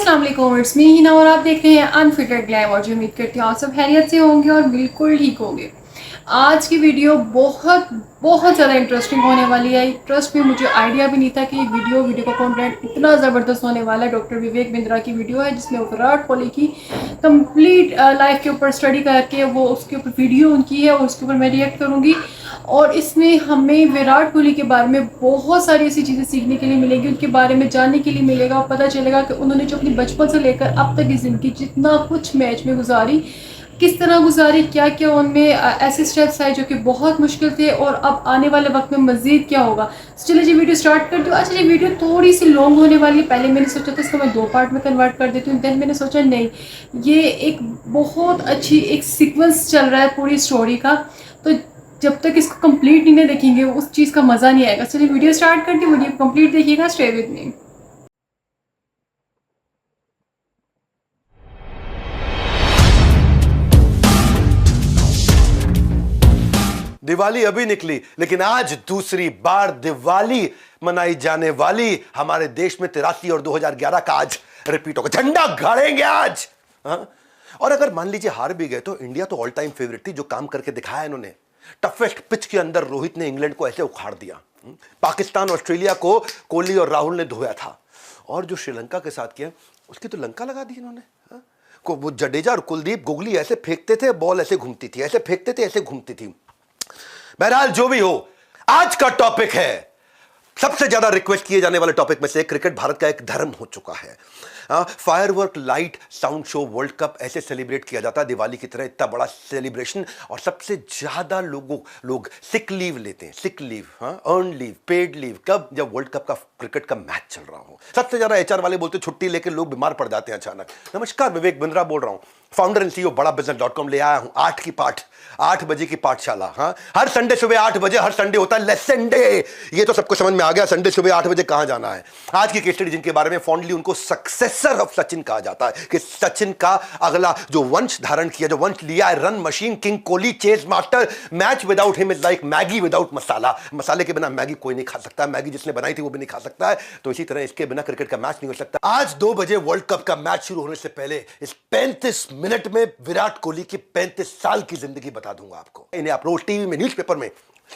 अस्सलाम वालेकुम, it's me Hina और आप देख रहे हैं अनफिल्टर्ड ग्लैम। और जो उम्मीद करती हूँ आप सब खैरियत से होंगे और बिल्कुल ठीक होंगे। आज की वीडियो बहुत बहुत ज़्यादा इंटरेस्टिंग होने वाली है। ट्रस्ट में मुझे आइडिया भी नहीं था कि वीडियो का कंटेंट इतना ज़बरदस्त होने वाला है। डॉक्टर विवेक बिंद्रा की वीडियो है जिसमें विराट कोहली की कंप्लीट लाइफ के ऊपर स्टडी करके वो उसके ऊपर वीडियो उनकी है और उसके ऊपर मैं रिएक्ट करूँगी। और इसमें हमें विराट कोहली के बारे में बहुत सारी ऐसी चीज़ें सीखने के लिए मिलेगी, उनके बारे में जानने के लिए मिलेगा और पता चलेगा कि उन्होंने जो अपनी बचपन से लेकर अब तक की ज़िंदगी जितना कुछ मैच में गुजारी, किस तरह गुजारी, क्या क्या उनमें ऐसे स्टेप्स आए जो कि बहुत मुश्किल थे और अब आने वाले वक्त में मज़ीद क्या होगा। तो चलिए जी वीडियो स्टार्ट कर दूँ। अच्छा जी वीडियो थोड़ी सी लॉन्ग होने वाली है। पहले मैंने सोचा था इसको मैं 2 पार्ट में कन्वर्ट कर देती हूँ, देन मैंने सोचा नहीं, ये एक बहुत अच्छी एक सीक्वेंस चल रहा है पूरी स्टोरी का, तो जब तक इसको कंप्लीट नहीं ना देखेंगे उस चीज़ का मज़ा नहीं आएगा। चलिए वीडियो स्टार्ट करती हूँ, वीडियो कंप्लीट देखिएगा, स्टे विद मी। दिवाली अभी निकली, लेकिन आज दूसरी बार दिवाली मनाई जाने वाली हमारे देश में 83 और 2011 का आज रिपीट होगा। झंडा गाड़ेंगे आज। हाँ? और अगर मान लीजिए हार भी गए तो इंडिया तो ऑल टाइम फेवरेट थी। जो काम करके दिखाया इन्होंने, टफेस्ट पिच के अंदर रोहित ने इंग्लैंड को ऐसे उखाड़ दिया। पाकिस्तान ऑस्ट्रेलिया को कोहली और राहुल ने धोया था। और जो श्रीलंका के साथ किया उसकी तो लंका लगा दी इन्होंने। हाँ? को वो जडेजा और कुलदीप गोगली ऐसे फेंकते थे, बॉल ऐसे घूमती थी, ऐसे फेंकते थे, ऐसे घूमती थी। बहरहाल जो भी हो, आज का टॉपिक है सबसे ज्यादा रिक्वेस्ट किए जाने वाले टॉपिक में से एक। क्रिकेट भारत का एक धर्म हो चुका है। Firework, light, sound show, world cup ऐसे सेलिब्रेट किया जाता है दिवाली की तरह, इतना बड़ा सेलिब्रेशन। और सबसे ज्यादा लोग सिक लीव लेते हैं, sick leave, earn leave, paid leave, कब? जब वर्ल्ड कप का क्रिकेट का मैच चल रहा हो। सबसे ज्यादा एचआर वाले बोलते छुट्टी लेकर लोग बीमार पड़ जाते हैं अचानक। नमस्कार, विवेक बिंद्रा बोल रहा हूं, फाउंडर एंड सीईओ बड़ा बिजनेस.com ले आया हूं। 8 बजे की पाठशाला। हर संडे सुबह 8 बजे, हर संडे होता है लेसन डे। ये तो सबको समझ में आ गया, संडे सुबह 8 बजे कहां जाना है। आज की केस स्टडी जिनके बारे में फॉन्डली उनको सक्सेसर ऑफ सचिन कहा जाता है, कि सचिन का अगला जो वंश धारण किया, जो वंश लिया है, run machine, king Kohli, chase master. Match without him is like Maggi without masala. मसाले के बिना मैगी कोई नहीं खा सकता, मैगी जिसने बनाई थी वो भी नहीं खा सकता है। तो इसी तरह इसके बिना क्रिकेट का मैच नहीं हो सकता। आज 2 बजे वर्ल्ड कप का मैच शुरू होने से पहले इस 35 मिनट में विराट कोहली की 35 साल की जिंदगी बता दूंगा आपको। इन्हें आप रोज टीवी में, न्यूज़पेपर में,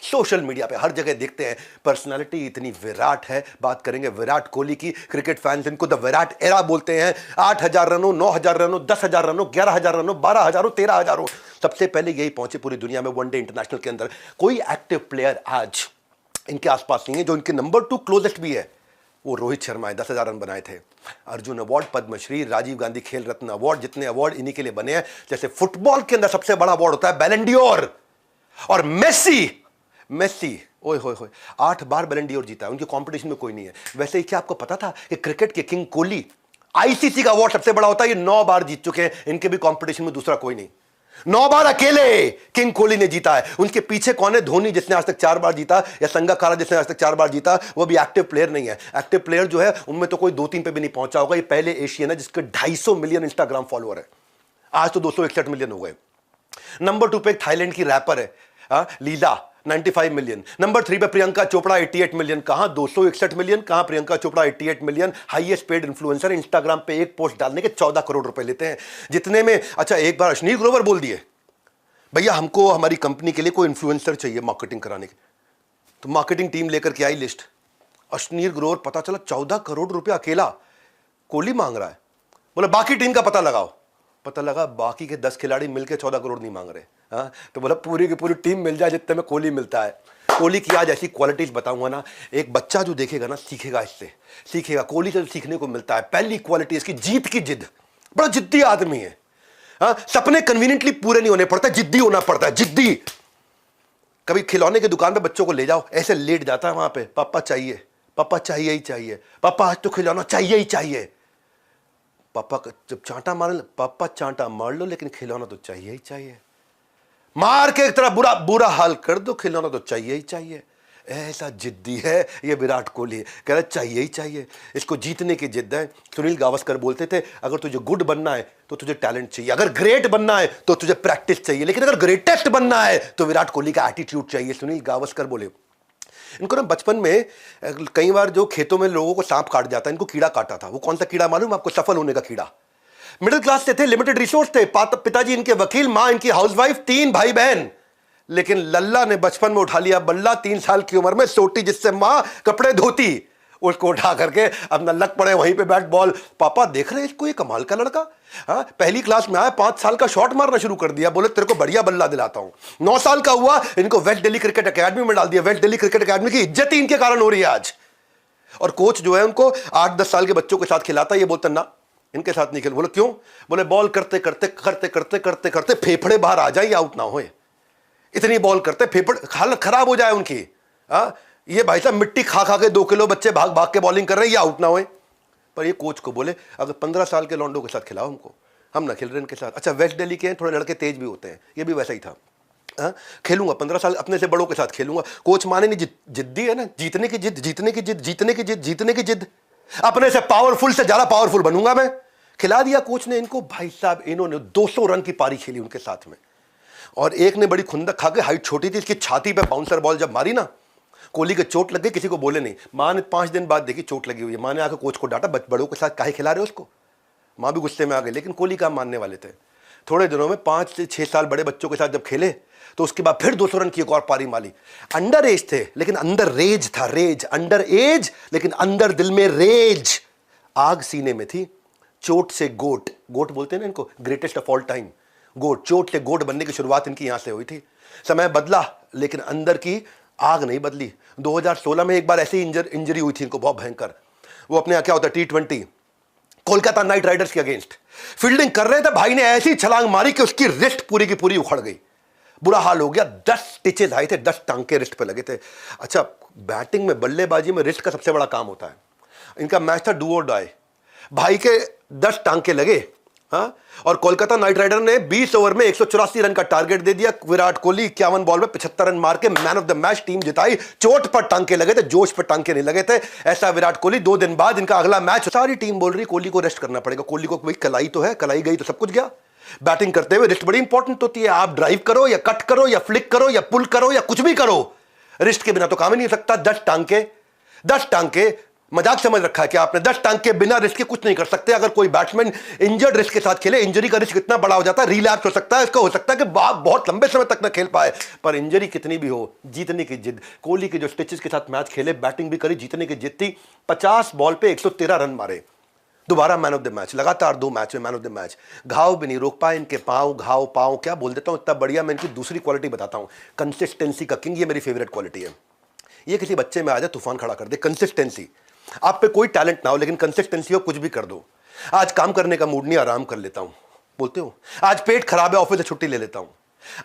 सोशल मीडिया पे हर जगह देखते हैं। पर्सनालिटी इतनी विराट है। बात करेंगे विराट कोहली की। क्रिकेट फैंस इनको द विराट एरा बोलते हैं। 8,000 रनों, 9,000 रनों, 10,000 रनों, 11,000 रनों, 12,000, 13,000। सबसे पहले यही पहुंचे पूरी दुनिया में वनडे इंटरनेशनल के अंदर। कोई एक्टिव प्लेयर आज इनके आसपास नहीं है। जो इनके नंबर 2 क्लोजेस्ट भी है वो रोहित शर्मा है, 10,000 रन बनाए थे। अर्जुन अवार्ड, पद्मश्री, राजीव गांधी खेल रत्न अवार्ड, जितने अवार्ड इन्हीं के लिए बने हैं। जैसे फुटबॉल के अंदर सबसे बड़ा अवार्ड होता है बैलन डी'ओर, और मेसी ओए होए होए 8 बार बैलन डी'ओर जीता है। उनके कंपटीशन में कोई नहीं है। वैसे ही क्या आपको पता था कि क्रिकेट के किंग कोहली, आईसीसी का अवार्ड सबसे बड़ा होता है, ये 9 बार जीत चुके हैं। इनके भी कंपटीशन में दूसरा कोई नहीं। 9 बार अकेले किंग कोहली ने जीता है। उनके पीछे कौन है? धोनी, जिसने आज तक 4 बार जीता, या संगाकारा जिसने आज तक 4 बार जीता। वो भी एक्टिव प्लेयर नहीं है। एक्टिव प्लेयर जो है उनमें तो कोई 2-3 पे भी नहीं पहुंचा होगा। ये पहले एशियन है जिसके 250 मिलियन इंस्टाग्राम फॉलोअर है। आज तो 261 मिलियन हो गए। नंबर 2 पे एक थाईलैंड की रैपर है, लीला, 95 मिलियन। नंबर 3 पे प्रियंका चोपड़ा, 88 मिलियन। कहां 261 मिलियन, कहां Priyanka Chopra 88 million. Highest paid influencer, Instagram पे एक पोस्ट डालने के 14 करोड़ रुपए लेते हैं। जितने में अच्छा एक बार अश्नीर ग्रोवर बोल दिए, भैया हमको हमारी कंपनी के लिए कोई इन्फ्लुएंसर चाहिए मार्केटिंग कराने की। तो मार्केटिंग टीम लेकर के आई लिस्ट। अश्नीर ग्रोवर, पता चला 14 करोड़ रुपया अकेला कोहली मांग रहा है। बोला बाकी टीम का पता लगाओ। पता लगा बाकी के 10 खिलाड़ी मिलकर 14 करोड़ नहीं मांग रहे। तो बोला पूरी की पूरी टीम मिल जाए जितने में कोहली मिलता है। कोहली की आज ऐसी क्वालिटीज बताऊंगा ना, एक बच्चा जो देखेगा ना सीखेगा, इससे सीखेगा। कोहली से सीखने को मिलता है। पहली क्वालिटी इसकी जीत की जिद। बड़ा जिद्दी आदमी है। सपने कन्वीनियंटली पूरे नहीं होने पड़ता, जिद्दी होना पड़ता है, जिद्दी। कभी खिलौने की दुकान पे बच्चों को ले जाओ, ऐसे लेट जाता है वहां पे, पापा चाहिए, पापा चाहिए ही चाहिए, पापा आज तो खिलौना चाहिए ही चाहिए। पापा जब चांटा मार, पापा चांटा मार लो लेकिन खिलौना तो चाहिए ही चाहिए। मार के एक तरह बुरा बुरा हाल कर दो, खिलौना तो चाहिए ही चाहिए। ऐसा जिद्दी है ये विराट कोहली। कह रहा चाहिए ही चाहिए, इसको जीतने की जिद है। सुनील गावस्कर बोलते थे अगर तुझे गुड बनना है तो तुझे टैलेंट चाहिए, अगर ग्रेट बनना है तो तुझे प्रैक्टिस चाहिए, लेकिन अगर ग्रेटेस्ट बनना है तो विराट कोहली का एटीट्यूड चाहिए। सुनील गावस्कर बोले इनको ना बचपन में कई बार जो खेतों में लोगों को सांप काट जाता है, इनको कीड़ा काटा था। वो कौन सा कीड़ा मालूम आपको? सफल होने का कीड़ा। मिडिल क्लास से थे, लिमिटेड रिसोर्स थे, पिताजी इनके वकील, मां इनकी हाउसवाइफ, 3 भाई बहन। लेकिन लल्ला ने बचपन में उठा लिया बल्ला, 3 साल की उम्र में सोटी जिससे मां कपड़े धोती, उसको उठा करके अपना लग पड़े वहीं पे बैट बॉल। पापा देख रहे हैं इसको, ये कमाल का लड़का। हाँ, पहली क्लास में आया, 5 साल का शॉट मारना शुरू कर दिया। बोले तेरे को बढ़िया बल्ला दिलाता हूं। 9 साल का हुआ, इनको वेस्ट दिल्ली क्रिकेट एकेडमी में डाल दिया। वेस्ट दिल्ली क्रिकेट एकेडमी की इज्जत ही इनके कारण हो रही है आज। और कोच जो है उनको 8-10 साल के बच्चों के साथ खिलाता है। ये बोलता ना इनके साथ नहीं खेल। बोले क्यों? बोले बॉल करते करते करते करते करते करते फेफड़े बाहर आ जाए, आउट ना हो। इतनी बॉल करते फेफड़े हालत खराब हो जाए उनकी। ये भाई साहब मिट्टी खा खा के 2 किलो बच्चे भाग भाग के बॉलिंग कर रहे हैं, ये आउट ना होए। पर ये कोच को बोले अगर 15 साल के लौंडों के साथ खिलाओ हमको, हम ना खेल रहे इनके साथ। अच्छा, वेस्ट दिल्ली के हैं, थोड़े लड़के तेज भी होते हैं, ये भी वैसा ही था। खेलूंगा 15 साल अपने से बड़ों के साथ खेलूंगा। कोच माने नहीं, जिद्दी है ना, जीतने की जिद, जीतने की जिद, जीतने की जिद, जीतने की जिद। अपने से पावरफुल से ज्यादा पावरफुल बनूंगा मैं। खिला दिया कोच ने इनको। भाई साहब इन्होंने 200 रन की पारी खेली उनके साथ में। और एक ने बड़ी खुंदक खा के, हाइट छोटी थी, इसकी छाती पे बाउंसर बॉल जब मारी ना, कोहली के चोट लग गई, किसी को बोले नहीं। मां ने 5 दिन बाद देखी चोट लगी हुई है। मां ने आकर कोच को डांटा, बड़ों के साथ काहे खिला रहे हो उसको। मां भी गुस्से में आ गई, लेकिन कोहली का मानने वाले थे। थोड़े दिनों में 5 से 6 साल बड़े बच्चों के साथ जब खेले तो उसके बाद फिर 200 रन की एक और पारी मारी। अंडर एज थे लेकिन अंदर रेज था, रेज। अंडर एज लेकिन अंदर दिल में रेज। आग सीने में थी। चोट से गोट, गोट बोलते हैं ना इनको, ग्रेटेस्ट ऑफ ऑल टाइम। गोट, चोट से गोट बनने की शुरुआत इनकी यहां से हुई थी। समय बदला लेकिन अंदर की आग नहीं बदली। 2016 में एक बार ऐसी इंजरी हुई थी इनको, बहुत भयंकर। वो अपने यहाँ क्या होता है, T20 कोलकाता नाइट राइडर्स के अगेंस्ट फील्डिंग कर रहे थे। भाई ने ऐसी छलांग मारी कि उसकी रिस्ट पूरी की पूरी उखड़ गई। बुरा हाल हो गया। 10 स्टिचेस आए थे, 10 टांके रिस्ट पे लगे थे। अच्छा, बैटिंग में, बल्लेबाजी में रिस्ट का सबसे बड़ा काम होता है। इनका मैच था डू और डाई। भाई के 10 टांके लगे। हाँ, और कोलकाता नाइट राइडर ने 20 ओवर में 184 रन का टारगेट दे दिया। विराट कोहली 51 बॉल में 75 रन मार के man of the match, team जिताई। चोट पर टांके लगे थे, जोश पर टांके नहीं लगे थे। ऐसा विराट कोहली। 2 दिन बाद इनका अगला मैच। सारी टीम बोल रही कोहली को रेस्ट करना पड़ेगा। कोहली को भाई कलाई तो है, कलाई गई तो सब कुछ गया। बैटिंग करते हुए रिस्ट बड़ी इंपॉर्टेंट होती है। आप ड्राइव करो या कट करो या फ्लिक करो या पुल करो या कुछ भी करो, रिस्ट के बिना तो काम ही नहीं हो सकता। 10 टांके, 10 टांके मजाक समझ रखा है कि आपने? 10 टांग के बिना रिस्क के कुछ नहीं कर सकते। अगर कोई बैट्समैन इंजर्ड रिस्क के साथ खेले, इंजरी का रिस्क इतना बड़ा हो जाता है, रिलैप्स हो सकता है। इसका हो सकता है कि बहुत लंबे समय तक ना खेल पाए। पर इंजरी कितनी भी हो, जीतने की जिद। कोहली के जो स्टिचेस के साथ मैच खेले, बैटिंग भी करी, जीतने की जिद थी। 50 बॉल पे 113 रन मारे। दोबारा मैन ऑफ द मैच, लगातार 2 मैच में मैन ऑफ द मैच। घाव भी नहीं रोक पाए इनके पांव। घाव पांव क्या बोल देता हूं, इतना बढ़िया। मैं इनकी दूसरी क्वालिटी बताता हूं, कंसिस्टेंसी का किंग। ये मेरी फेवरेट क्वालिटी है। ये किसी बच्चे में आ जाए, तूफान खड़ा कर दे। कंसिस्टेंसी। आप पे कोई टैलेंट ना हो लेकिन कंसिस्टेंसी हो, कुछ भी कर दो। आज काम करने का मूड नहीं, आराम कर लेता हूं, बोलते हो। आज पेट खराब है, ऑफिस से छुट्टी ले लेता हूं।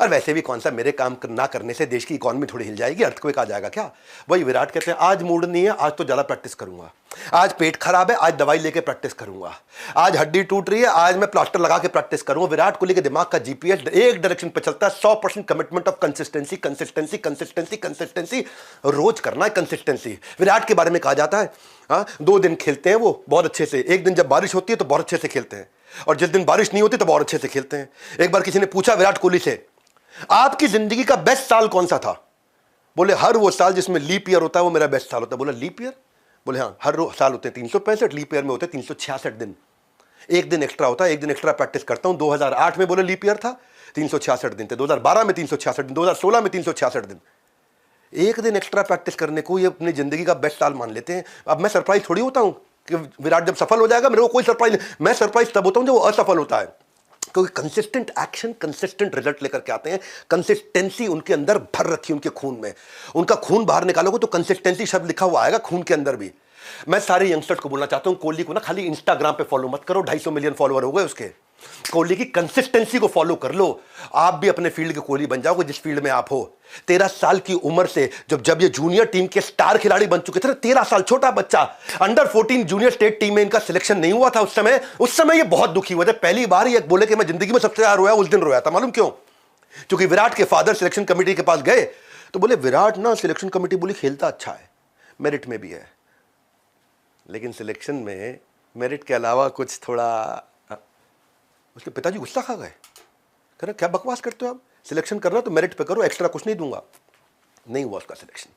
और वैसे भी कौन सा, मेरे काम ना करने से देश की इकोनॉमी थोड़ी हिल जाएगी, अर्थक्वेक आ जाएगा क्या। वही विराट कहते हैं आज मूड नहीं है, आज तो ज्यादा प्रैक्टिस करूंगा। आज पेट खराब है, आज दवाई लेके प्रैक्टिस करूंगा। आज हड्डी टूट रही है, आज मैं प्लास्टर लगा के प्रैक्टिस करूंगा। विराट कोहली के दिमाग का जीपीएस एक डायरेक्शन पे चलता है। 100% commitment of consistency, consistency, consistency, consistency. रोज करना है कंसिस्टेंसी। विराट के बारे में कहा जाता है, हाँ, 2 दिन खेलते हैं वो बहुत अच्छे से। एक दिन जब बारिश होती है तो बहुत अच्छे से खेलते हैं, और जिस दिन बारिश नहीं होती तो बहुत अच्छे से खेलते हैं। एक बार किसी ने पूछा विराट कोहली से, आपकी जिंदगी का बेस्ट साल कौन सा था? बोले हर वो साल जिसमें लीप ईयर होता है वो मेरा बेस्ट साल होता है। बोला लीप ईयर? बोले हाँ, हर साल होते हैं 365, लीप ईयर में होते हैं 366 दिन। एक दिन एक्स्ट्रा होता है, एक दिन एक्स्ट्रा प्रैक्टिस करता हूं। 2008 में बोले लीप ईयर था, 366 दिन थे। 2012 में 366 दिन, 2016 में 366 दिन। एक दिन एक्स्ट्रा प्रैक्टिस करने को ये अपनी जिंदगी का बेस्ट साल मान लेते हैं। अब मैं सरप्राइज थोड़ी होता हूं कि विराट जब सफल हो जाएगा, मेरे को कोई सरप्राइज नहीं। मैं सरप्राइज तब होता हूं जब वो असफल होता है, क्योंकि कंसिस्टेंट एक्शन कंसिस्टेंट रिजल्ट लेकर के आते हैं। कंसिस्टेंसी उनके अंदर भर रखी है, उनके खून में। उनका खून बाहर निकालोगे तो कंसिस्टेंसी शब्द लिखा हुआ आएगा खून के अंदर भी। मैं सारे यंगस्टर्स को बोलना चाहता हूं, कोहली को ना खाली इंस्टाग्राम पे फॉलो मत करो, 250 मिलियन फॉलोअर हो गए उसके। कोहली की कंसिस्टेंसी को फॉलो कर लो, आप भी अपने फील्ड के कोहली बन जाओगे जिस फील्ड में आप हो। 13 साल की उम्र से जब ये जूनियर टीम के स्टार खिलाड़ी बन चुके थे, 13 साल छोटा बच्चा, अंडर 14 जूनियर स्टेट टीम में इनका सिलेक्शन नहीं हुआ था उस समय ये बहुत दुखी हुए थे। पहली बार ये बोले कि मैं जिंदगी में सबसे ज्यादा रोया उस दिन रोया था। मालूम क्यों? क्योंकि विराट के फादर सिलेक्शन कमेटी के पास गए तो बोले विराट ना, सिलेक्शन कमेटी बोली खेलता अच्छा है, मेरिट में भी है, लेकिन सिलेक्शन में मेरिट के अलावा कुछ थोड़ा। उसके पिताजी गुस्सा खा गए, कह रहे क्या बकवास करते हो आप, सिलेक्शन करना तो मेरिट पे करो, एक्स्ट्रा कुछ नहीं दूंगा। नहीं हुआ उसका सिलेक्शन।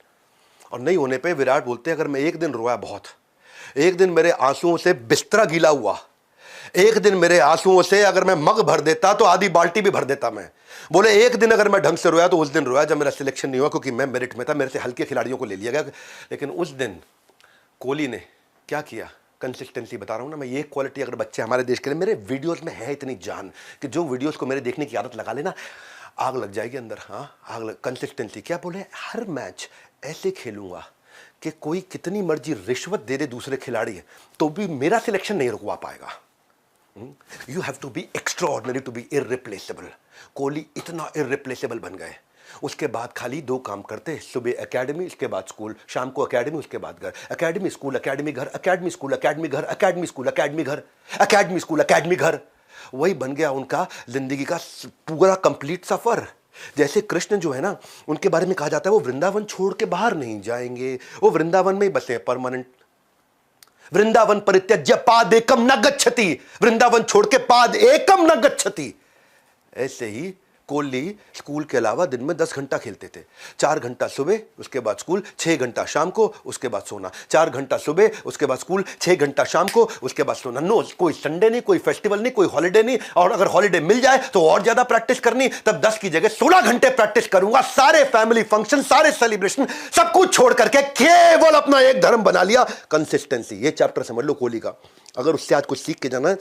और नहीं होने पे विराट बोलते हैं अगर मैं एक दिन रोया बहुत, एक दिन मेरे आंसुओं से बिस्तरा गीला हुआ, एक दिन मेरे आंसुओं से अगर मैं मग भर देता तो आधी बाल्टी भी भर देता मैं। बोले एक दिन अगर मैं ढंग से रोया तो उस दिन रोया जब मेरा सिलेक्शन नहीं हुआ, क्योंकि मैं मेरिट में था, मेरे से हल्के खिलाड़ियों को ले लिया गया। लेकिन उस दिन कोहली ने क्या किया, कंसिस्टेंसी बता रहा हूं ना मैं। ये क्वालिटी अगर बच्चे हमारे देश के लिए, मेरे वीडियोस में है इतनी जान कि जो वीडियोस को मेरे देखने की आदत लगा लेना, आग लग जाएगी अंदर। हाँ, आग लग। कंसिस्टेंसी क्या बोले, हर मैच ऐसे खेलूंगा कि कोई कितनी मर्जी रिश्वत दे दे दूसरे खिलाड़ी तो भी मेरा सिलेक्शन नहीं रुकवा पाएगा। You have to be extraordinary to be irreplaceable. Kohli इतना इररिप्लेसेबल बन गए। उसके बाद खाली दो काम करते, सुबह एकेडमी, इसके बाद स्कूल, शाम को एकेडमी, उसके बाद घर, एकेडमी स्कूल एकेडमी घर, एकेडमी स्कूल एकेडमी घर, एकेडमी स्कूल एकेडमी घर, एकेडमी स्कूल एकेडमी घर। वही बन गया उनका जिंदगी का पूरा कंप्लीट सफर। जैसे कृष्ण जो है ना, उनके बारे में कहा जाता है वो वृंदावन छोड़ के बाहर नहीं जाएंगे, वो वृंदावन में ही बसे परमानेंट। वृंदावन परित्यज्य पाद एकम न गच्छति, वृंदावन छोड़ के पाद एकम न गच्छति। ऐसे ही कोहली स्कूल के अलावा दिन में 10 घंटा खेलते थे। 4 घंटा सुबह, उसके बाद स्कूल, 6 घंटा शाम को, उसके बाद सोना। 4 घंटा सुबह, उसके बाद स्कूल, 6 घंटा शाम को, उसके बाद सोना। नो, कोई संडे नहीं, कोई फेस्टिवल नहीं, कोई हॉलिडे नहीं। और अगर हॉलिडे मिल जाए तो और ज्यादा प्रैक्टिस करनी, तब 10 की जगह 16 घंटे प्रैक्टिस करूंगा। सारे फैमिली फंक्शन, सारे सेलिब्रेशन, सब कुछ छोड़ करके केवल अपना एक धर्म बना लिया, कंसिस्टेंसी। ये चैप्टर समझ लो कोहली का। अगर उससे आज कुछ सीख के जाना है,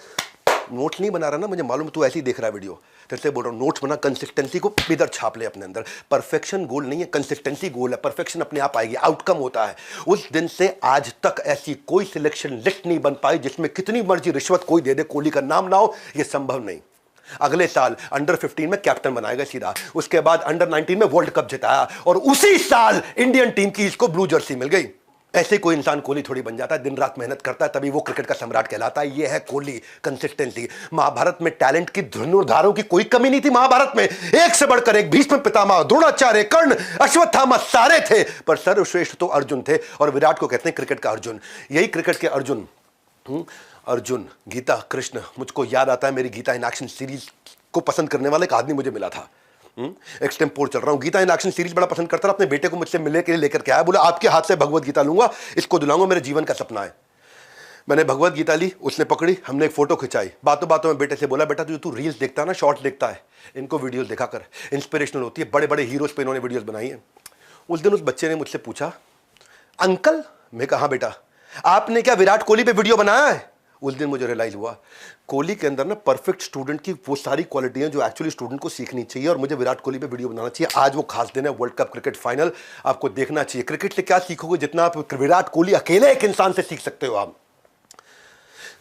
नोट्स नहीं बना रहा ना, मुझे मालूम तू ऐसे ही देख रहा है वीडियो, तेरे बोल रहा हूँ नोट्स बना, कंसिस्टेंसी को इधर छाप ले अपने अंदर। परफेक्शन गोल नहीं है, कंसिस्टेंसी गोल है। परफेक्शन अपने आप आएगी, आउटकम होता है। उस दिन से आज तक ऐसी कोई सिलेक्शन लिस्ट नहीं बन पाई जिसमें कितनी मर्जी रिश्वत कोई दे दे, कोहली का नाम ना हो, यह संभव नहीं। अगले साल अंडर 15 में कैप्टन बनाएगा सीधा, उसके बाद अंडर 19 में वर्ल्ड कप जिताया, और उसी साल इंडियन टीम की इसको ब्लू जर्सी मिल गई। ऐसे कोई इंसान कोहली थोड़ी बन जाता है, दिन रात मेहनत करता है तभी वो क्रिकेट का सम्राट कहलाता है। ये है कोहली, कंसिस्टेंसी। महाभारत में टैलेंट की धनुर्धारों की कोई कमी नहीं थी। महाभारत में एक से बढ़कर एक भीष्म पितामह, द्रोणाचार्य, कर्ण, अश्वत्थामा सारे थे, पर सर्वश्रेष्ठ तो अर्जुन थे, और विराट को कहते हैं क्रिकेट का अर्जुन। यही क्रिकेट के अर्जुन, अर्जुन, गीता, कृष्ण। मुझको याद आता है मेरी गीता इन एक्शन सीरीज को पसंद करने वाला एक आदमी मुझे मिला था। एक्सटेम्पोर चल रहा हूं, गीता इन एक्शन सीरीज बड़ा पसंद करता था। अपने बेटे को मुझसे मिलने के लिए लेकर के आया, बोला आपके हाथ से भगवत गीता लूंगा, इसको दिलाऊंगा, मेरे जीवन का सपना है। मैंने भगवत गीता ली, उसने पकड़ी, हमने एक फोटो खिंचाई। बातों बातों में बेटे से बोला, बेटा तू रील्स देखता है ना, शॉर्ट्स देखता है, इनको वीडियोस देखा कर, इंस्पिरेशनल होती है। बड़े बड़े हीरोज पे इन्होंने वीडियोस बनाई है। उस दिन उस बच्चे ने मुझसे पूछा, अंकल, मैं कहा बेटा, आपने क्या विराट कोहली पे वीडियो बनाया है? उस दिन मुझे रियलाइज हुआ कोहली के अंदर ना परफेक्ट स्टूडेंट की वो सारी क्वालिटियां जो एक्चुअली स्टूडेंट को सीखनी चाहिए, और मुझे विराट कोहली पे वीडियो बनाना चाहिए। आज वो खास दिन है, वर्ल्ड कप क्रिकेट फाइनल, आपको देखना चाहिए। क्रिकेट से क्या सीखोगे, जितना आप विराट कोहली अकेले एक इंसान से सीख सकते हो। आप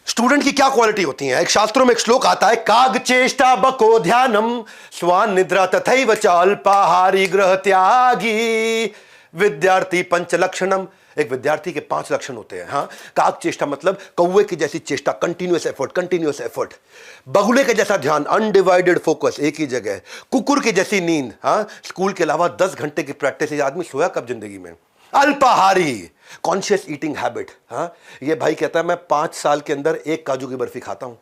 स्टूडेंट की क्या क्वालिटी होती है? एक शास्त्रों में एक श्लोक आता है, काग चेष्टा बको ध्यानम स्वान निद्रा तथैव च अल्पाहारी ग्रह त्यागी विद्यार्थी पंच लक्षणम। एक विद्यार्थी के 5 लक्षण होते हैं। हाँ, काक चेष्टा मतलब कौवे की जैसी चेष्टा, कंटिन्यूअस एफर्ट, कंटिन्यूअस एफर्ट। बगुले के जैसा ध्यान, अनडिवाइडेड फोकस, एक ही जगह। कुकुर की जैसी नींद। हाँ, स्कूल के अलावा 10 घंटे की प्रैक्टिस। ये आदमी सोया कब जिंदगी में? अल्पाहारी, कॉन्शियस ईटिंग हैबिट। हाँ, ये भाई कहता है मैं 5 साल के अंदर 1 काजू की बर्फी खाता हूं,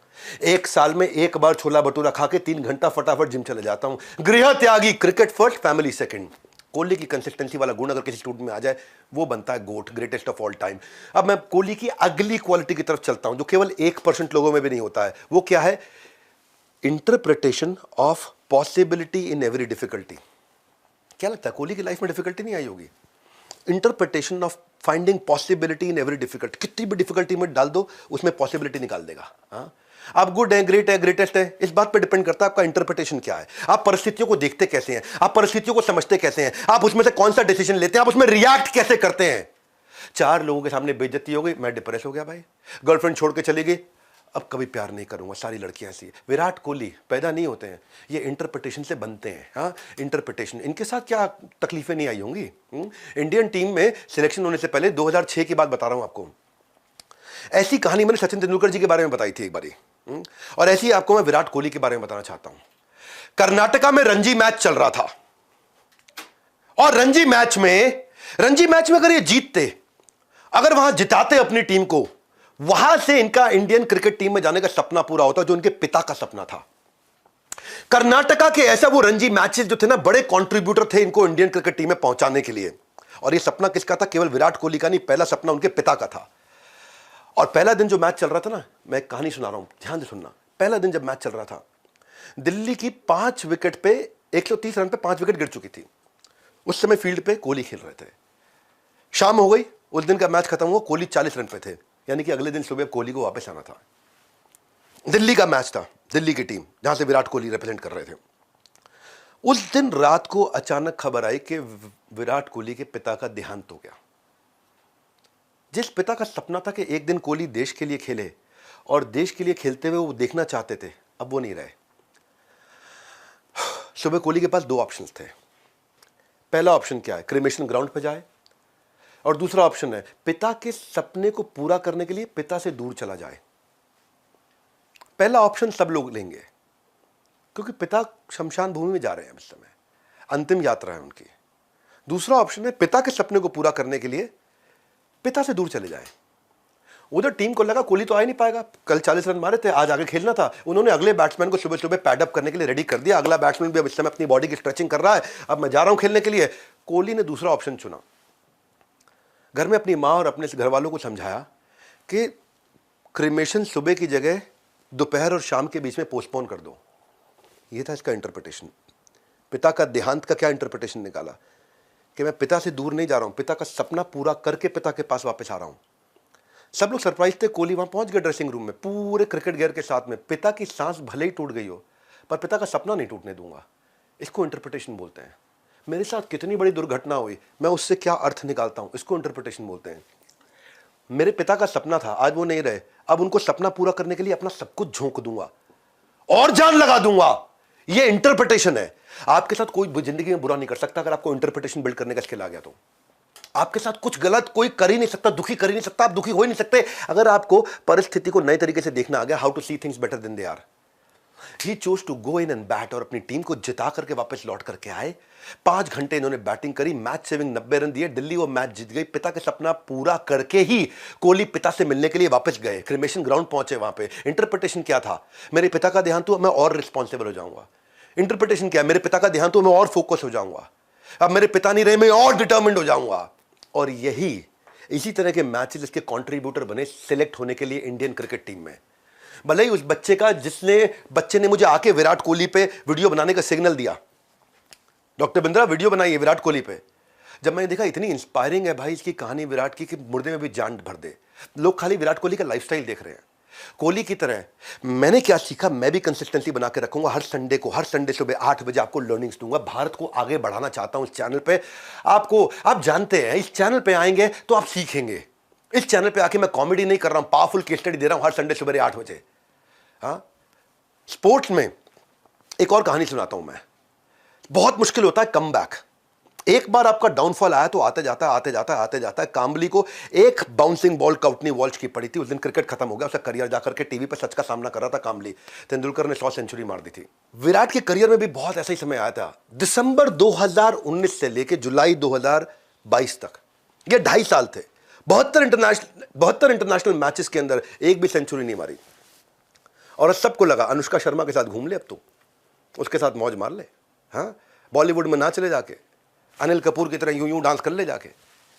1 साल में 1 बार छोला भटूरा खा के 3 घंटा फटाफट जिम चले जाता हूं। गृह त्यागी, cricket first, family second. Kohli की कंसिस्टेंसी वाला गुण अगर किसी स्टूडेंट में आ जाए, वो बनता है गोट, ग्रेटेस्ट ऑफ ऑल टाइम। अब मैं कोहली की अगली क्वालिटी की तरफ चलता हूं, जो केवल 1% लोगों में भी नहीं होता है। वो क्या है? Interpretation of possibility in every difficulty. क्या लगता है कोहली की लाइफ में डिफिकल्टी नहीं आई होगी? Interpretation of finding possibility in every difficulty. कितनी भी डिफिकल्टी में डाल दो, उसमें पॉसिबिलिटी निकाल देगा। हाँ, आप गुड है, ग्रेट है, ग्रेटेस्ट है, इस बात पे डिपेंड करता है आपका इंटरप्रिटेशन क्या है। आप परिस्थितियों को देखते कैसे हैं, आप परिस्थितियों को समझते कैसे हैं, आप उसमें से कौन सा डिसीजन लेते हैं, आप उसमें रिएक्ट कैसे करते हैं। 4 लोगों के सामने बेइज्जती हो गई, मैं डिप्रेस हो गया भाई, गर्लफ्रेंड छोड़ के चली गई, अब कभी प्यार नहीं करूंगा, सारी लड़कियां ऐसी। विराट कोहली पैदा नहीं होते हैं, ये इंटरप्रिटेशन से बनते हैं। हाँ, इंटरप्रिटेशन। इनके साथ क्या तकलीफें नहीं आई होंगी? इंडियन टीम में सिलेक्शन होने से पहले 2006 की बात बता रहा हूं आपको। ऐसी कहानी मैंने सचिन तेंदुलकर जी के बारे में बताई थी एक बारी, और ऐसी आपको मैं विराट कोहली के बारे में बताना चाहता हूं। कर्नाटका में रणजी मैच चल रहा था, और रणजी मैच में अगर ये जीतते, अगर वहां जिताते अपनी टीम को, वहां से इनका इंडियन क्रिकेट टीम में जाने का सपना पूरा होता, जो इनके पिता का सपना था। कर्नाटका के ऐसा वो रणजी मैचेस जो थे ना, बड़े कंट्रीब्यूटर थे इनको इंडियन क्रिकेट टीम में पहुंचाने के लिए। और ये सपना किसका था? केवल विराट कोहली का नहीं, पहला सपना उनके पिता का था। और पहला दिन जो मैच चल रहा था ना, मैं एक कहानी सुना रहा हूं, ध्यान से सुनना। पहला दिन जब मैच चल रहा था, दिल्ली की 5 विकेट पे 130 रन पे 5 विकेट गिर चुकी थी। उस समय फील्ड पे कोहली खेल रहे थे। शाम हो गई, उस दिन का मैच खत्म हुआ, कोहली 40 रन पे थे, यानी कि अगले दिन सुबह कोहली को वापस आना था। दिल्ली का मैच था, दिल्ली की टीम जहां से विराट कोहली रिप्रेजेंट कर रहे थे। उस दिन रात को अचानक खबर आई कि विराट कोहली के पिता का देहांत हो गया। जिस पिता का सपना था कि एक दिन कोहली देश के लिए खेले और देश के लिए खेलते हुए वो देखना चाहते थे, अब वो नहीं रहे। सुबह कोहली के पास 2 ऑप्शंस थे। पहला ऑप्शन क्या है? क्रिमेशन ग्राउंड पे जाए, और दूसरा ऑप्शन है पिता के सपने को पूरा करने के लिए पिता से दूर चला जाए। पहला ऑप्शन सब लोग लेंगे क्योंकि पिता शमशान भूमि में जा रहे हैं इस समय, अंतिम यात्रा है उनकी। दूसरा ऑप्शन है पिता के सपने को पूरा करने के लिए पिता से दूर चले जाए। उधर टीम को लगा कोहली तो आ ही नहीं पाएगा, कल 40 रन मारे थे, आज आगे खेलना था। उन्होंने अगले बैट्समैन को सुबह सुबह पैडअप करने के लिए रेडी कर दिया। अगला बैट्समैन भी अब इस समय अपनी बॉडी की स्ट्रेचिंग कर रहा है, अब मैं जा रहा हूं खेलने के लिए। कोहली ने दूसरा ऑप्शन चुना। घर में अपनी माँ और अपने घर वालों को समझाया कि क्रिमेशन सुबह की जगह दोपहर और शाम के बीच में पोस्टपोन कर दो। ये था इसका इंटरप्रिटेशन। पिता का देहांत का क्या इंटरप्रिटेशन निकाला कि मैं पिता से दूर नहीं जा रहा हूं, पिता का सपना पूरा करके पिता के पास वापस आ रहा हूं। सब लोग सरप्राइज थे। कोहली वहां पहुंच गए ड्रेसिंग रूम में पूरे क्रिकेट गियर के साथ में। पिता की सांस भले ही टूट गई हो, पर पिता का सपना नहीं टूटने दूंगा। इसको इंटरप्रिटेशन बोलते हैं। मेरे साथ कितनी बड़ी दुर्घटना हुई, मैं उससे क्या अर्थ निकालता हूं, इसको इंटरप्रिटेशन बोलते हैं। मेरे पिता का सपना था, आज वो नहीं रहे, अब उनको सपना पूरा करने के लिए अपना सब कुछ झोंक दूंगा और जान लगा दूंगा। ये इंटरप्रिटेशन है। आपके साथ कोई जिंदगी में बुरा नहीं कर सकता अगर आपको इंटरप्रिटेशन बिल्ड करने का स्किल आ गया तो। आपके साथ कुछ गलत कोई कर ही नहीं सकता, दुखी कर ही नहीं सकता, आप दुखी हो ही नहीं सकते अगर आपको परिस्थिति को नए तरीके से देखना आ गया। How to see things better than they are. He chose to go in and bat और अपनी टीम को जिता करके वापस लौट करके आए। 5 घंटे इन्होंने बैटिंग करी, मैच सेविंग 90 रन दिए, दिल्ली वो मैच जीत गई। पिता के सपना पूरा करके ही कोहली पिता से मिलने के लिए वापस गए, क्रिमेशन ग्राउंड पहुंचे। वहां पे इंटरप्रिटेशन क्या था? मेरे पिता का देहांत हुआ, मैं और रिस्पॉन्सिबल हो जाऊंगा। इंटरप्रिटेशन क्या है? मेरे पिता का देहांत हुआ, मैं और फोकस हो जाऊंगा। अब मेरे पिता नहीं रहे, मैं और डिटर्मिन्ड हो जाऊंगा। और यही इसी तरह के मैचेस इसके कंट्रीब्यूटर बने सिलेक्ट होने के लिए इंडियन क्रिकेट टीम में। भले ही उस बच्चे ने मुझे आके विराट कोहली पे वीडियो बनाने का सिग्नल दिया, डॉक्टर बिंद्रा वीडियो बनाइए विराट कोहली पे। जब मैंने देखा इतनी इंस्पायरिंग है भाई इसकी कहानी विराट की कि मुर्दे में भी जान भर दे। लोग खाली विराट कोहली का लाइफस्टाइल देख रहे हैं। कोहली की तरह मैंने क्या सीखा, मैं भी कंसिस्टेंसी बना के रखूंगा। हर संडे सुबह 8 बजे आपको लर्निंग्स दूंगा। भारत को आगे बढ़ाना चाहता हूं इस चैनल पे। आप जानते हैं इस चैनल पे आएंगे तो आप सीखेंगे। इस चैनल पे आके मैं कॉमेडी नहीं कर रहा हूं, पावरफुल केस स्टडी दे रहा हूं हर संडे सुबह 8 बजे। हाँ, स्पोर्ट्स में एक और कहानी सुनाता हूं मैं। बहुत मुश्किल होता है कम बैक। एक बार आपका डाउनफॉल आया तो आते जाता है। काम्बली को एक बाउंसिंग बॉल काउटनी वॉल्श की पड़ी थी। उस दिन क्रिकेट खत्म हो गया, उसका करियर जाकर के टीवी पर सच का सामना कर रहा था काम्बली। तेंदुलकर ने 100 सेंचुरी मार दी थी। विराट के करियर में भी बहुत ऐसा ही समय आया था। दिसंबर 2019 से लेकर जुलाई 2022 तक, ये 2.5 साल थे। 72 इंटरनेशनल मैचेस के अंदर एक भी सेंचुरी नहीं मारी। और सबको लगा अनुष्का शर्मा के साथ घूम ले, अब तो उसके साथ मौज मार ले। हाँ, बॉलीवुड में नाच ले जाके, अनिल कपूर की तरह यूं डांस कर ले जाके।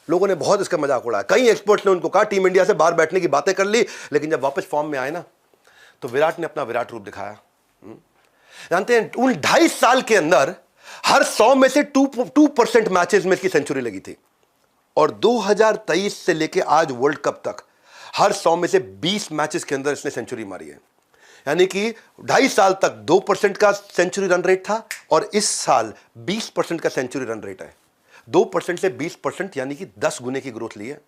लोगों ने बहुत इसका मजाक उड़ाया। कई एक्सपर्ट्स ने उनको कहा टीम इंडिया से बाहर बैठने की बातें कर ली, लेकिन जब वापस फॉर्म में आए ना तो विराट ने अपना विराट रूप दिखाया। जानते हैं उन 2.5 साल के अंदर हर 100 में से 2% मैचेस में इसकी सेंचुरी लगी थी। और 2023 से लेके आज वर्ल्ड कप तक हर 100 में से 20 मैचेस के अंदर इसने सेंचुरी मारी है। यानी कि 2.5 साल तक 2% का सेंचुरी रन रेट था और इस साल 20% का सेंचुरी रन रेट है। 2% से 20% यानी कि 10 गुने की ग्रोथ ली है।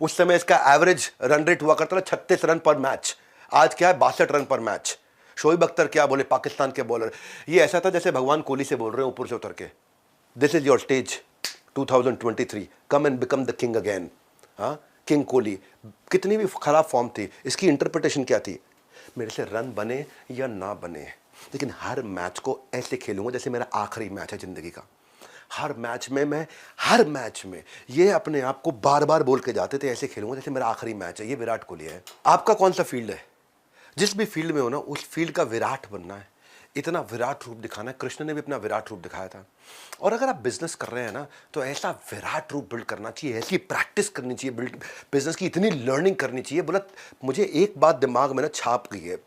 उस समय इसका एवरेज रन रेट हुआ करता था 36 रन पर मैच, आज क्या है 62 रन पर मैच। शोएब अख्तर क्या बोले, पाकिस्तान के बॉलर, ये ऐसा था जैसे भगवान कोहली से बोल रहे हैं ऊपर से उतर के, this is your stage 2023, come and become the king again. हाँ, किंग कोहली। कितनी भी खराब फॉर्म थी, इसकी इंटरप्रिटेशन क्या थी? मेरे से रन बने या ना बने, लेकिन हर मैच को ऐसे खेलूंगा जैसे मेरा आखिरी मैच है जिंदगी का। हर मैच में ये अपने आप को बार बार बोल के जाते थे, ऐसे खेलूंगा जैसे मेरा आखिरी मैच है। ये विराट कोहली है। आपका कौन सा फील्ड है? जिस भी फील्ड में हो ना, उस फील्ड का विराट बनना है। इतना विराट रूप दिखाना है। कृष्ण ने भी अपना विराट रूप दिखाया था। और अगर आप बिजनेस कर रहे हैं ना, तो ऐसा विराट रूप बिल्ड करना चाहिए, ऐसी प्रैक्टिस करनी चाहिए, बिजनेस की इतनी लर्निंग करनी चाहिए। बोला मुझे एक बात दिमाग में ना छाप गई है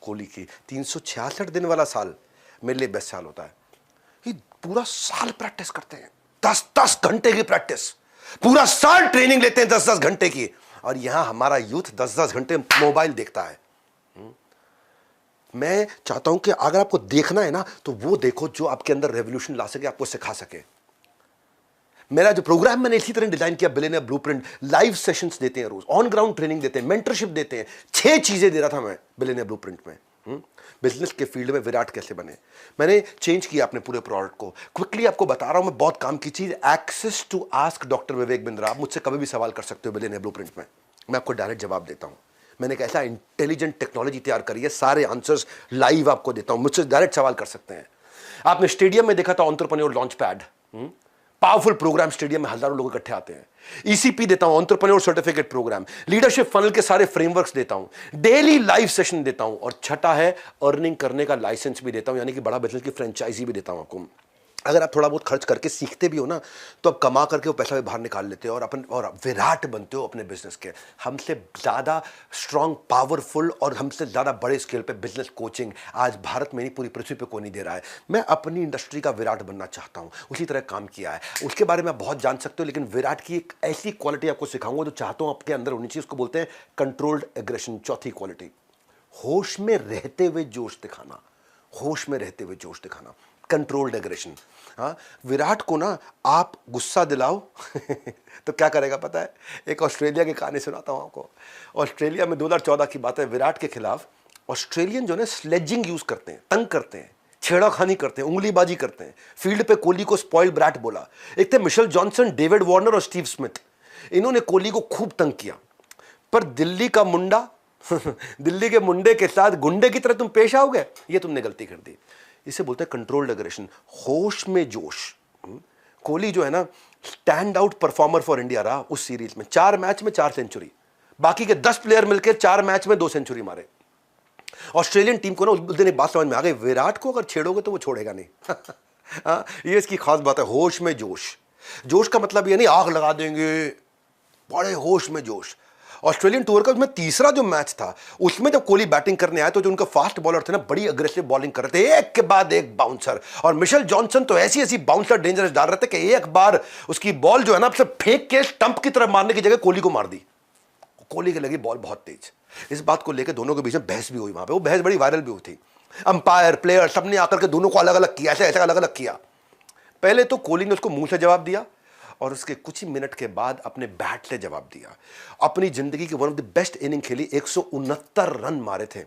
कोहली की, 366 दिन वाला साल मेरे लिए बेस्ट साल होता है। ये पूरा साल प्रैक्टिस करते हैं, 10-10 घंटे की प्रैक्टिस, पूरा साल ट्रेनिंग लेते हैं 10-10 घंटे की। और यहां हमारा यूथ 10-10 घंटे मोबाइल देखता है। मैं चाहता हूं कि अगर आपको देखना है ना, तो वो देखो जो आपके अंदर रेवोल्यूशन ला सके, आपको सिखा सके। मेरा जो प्रोग्राम मैंने इसी तरह डिजाइन किया, बिलियनियर ब्लूप्रिंट, लाइव सेशंस देते हैं रोज, ऑन ग्राउंड ट्रेनिंग देते हैं, मेंटरशिप देते हैं। 6 चीजें दे रहा था मैं बिलियनियर ब्लूप्रिंट में। बिजनेस के फील्ड में विराट कैसे बने, मैंने चेंज किया अपने पूरे प्रोडक्ट को। क्विकली आपको बता रहा हूं मैं, बहुत काम की चीज, access to ask doctor Vivek Bindra. आप मुझसे कभी भी सवाल कर सकते हो बिलियनियर ब्लूप्रिंट में, मैं आपको डायरेक्ट जवाब देता हूं। मैंने एक ऐसा इंटेलिजेंट टेक्नोलॉजी तैयार करी है, सारे आंसर्स लाइव आपको देता हूं, मुझसे डायरेक्ट सवाल कर सकते हैं। आपने स्टेडियम में देखा था entrepreneur launch pad, powerful programme, stadium में हजारों लोग इकट्ठे आते हैं। ईसीपी देता हूं, entrepreneur certificate programme, leadership funnel के सारे फ्रेमवर्क्स देता हूं, डेली लाइव सेशन देता हूं, और छठा है अर्निंग करने का लाइसेंस भी देता हूं, यानी कि बड़ा बिजनेस की फ्रेंचाइजी भी देता हूं आपको। अगर आप थोड़ा बहुत खर्च करके सीखते भी हो ना, तो आप कमा करके वो पैसा भी बाहर निकाल लेते हो और विराट बनते हो अपने बिजनेस के। हमसे ज़्यादा स्ट्रांग, पावरफुल और हमसे ज़्यादा बड़े स्केल पे बिजनेस कोचिंग आज भारत में नहीं, पूरी पृथ्वी पे कोई नहीं दे रहा है। मैं अपनी इंडस्ट्री का विराट बनना चाहता हूँ, उसी तरह काम किया है। उसके बारे में आप बहुत जान सकते हो, लेकिन विराट की एक ऐसी क्वालिटी आपको सिखाऊंगा जो चाहता हूँ आपके अंदर होनी चाहिए। उसको बोलते हैं कंट्रोल्ड एग्रेशन, चौथी क्वालिटी, होश में रहते हुए जोश दिखाना। होश में रहते हुए जोश दिखाना, कंट्रोल्ड एग्रेशन। हाँ, विराट को ना आप गुस्सा दिलाओ तो क्या करेगा पता है? एक ऑस्ट्रेलिया की कहानी सुनाता हूँ आपको। ऑस्ट्रेलिया में 2014 की बात है, विराट के खिलाफ ऑस्ट्रेलियन जो है स्लेजिंग यूज करते हैं, तंग करते हैं, छेड़ाखानी करते हैं, उंगलीबाजी करते हैं। फील्ड पे कोहली को स्पॉइल ब्रैट बोला। एक थे मिशेल जॉनसन, डेविड वार्नर और स्टीव स्मिथ। इन्होंने कोहली को खूब तंग किया, पर दिल्ली का मुंडा दिल्ली के मुंडे के साथ गुंडे की तरह तुम पेश आओगे, ये तुमने गलती कर दी। इसे बोलते हैं कंट्रोल्ड एग्रेशन, होश में जोश। कोहली जो है ना, stand out performer for India रहा उस सीरीज में। 4 मैच में 4 सेंचुरी, बाकी के 10 प्लेयर मिलकर 4 मैच में 2 सेंचुरी मारे। ऑस्ट्रेलियन टीम को ना उस दिन एक बात समझ में आ गई, विराट को अगर छेड़ोगे तो वो छोड़ेगा नहीं। ये इसकी खास बात है, होश में जोश। जोश का मतलब ये नहीं आग लगा देंगे, बड़े होश में जोश। ऑस्ट्रेलियन टूर का उसमें तीसरा जो मैच था, उसमें जब कोहली बैटिंग करने आया तो जो उनका फास्ट बॉलर थे ना, बड़ी अग्रेसिव बॉलिंग कर रहे थे, एक के बाद एक बाउंसर। और मिशेल जॉनसन तो ऐसी ऐसी बाउंसर डेंजरस डाल रहे थे कि एक बार उसकी बॉल जो है ना, फेंक के स्टंप की तरफ मारने की जगह कोहली को मार दी। कोहली की लगी बॉल बहुत तेज। इस बात को लेकर दोनों के बीच में बहस भी हुई। वहां पे वो बहस बड़ी वायरल भी हुई थी। अंपायर, प्लेयर सबने आकर के दोनों को अलग अलग किया, ऐसे अलग अलग किया। पहले तो कोहली ने उसको मुंह से जवाब दिया, और उसके कुछ ही मिनट के बाद अपने बैट से जवाब दिया। अपनी जिंदगी की one of the best inning खेली, 169 रन मारे थे।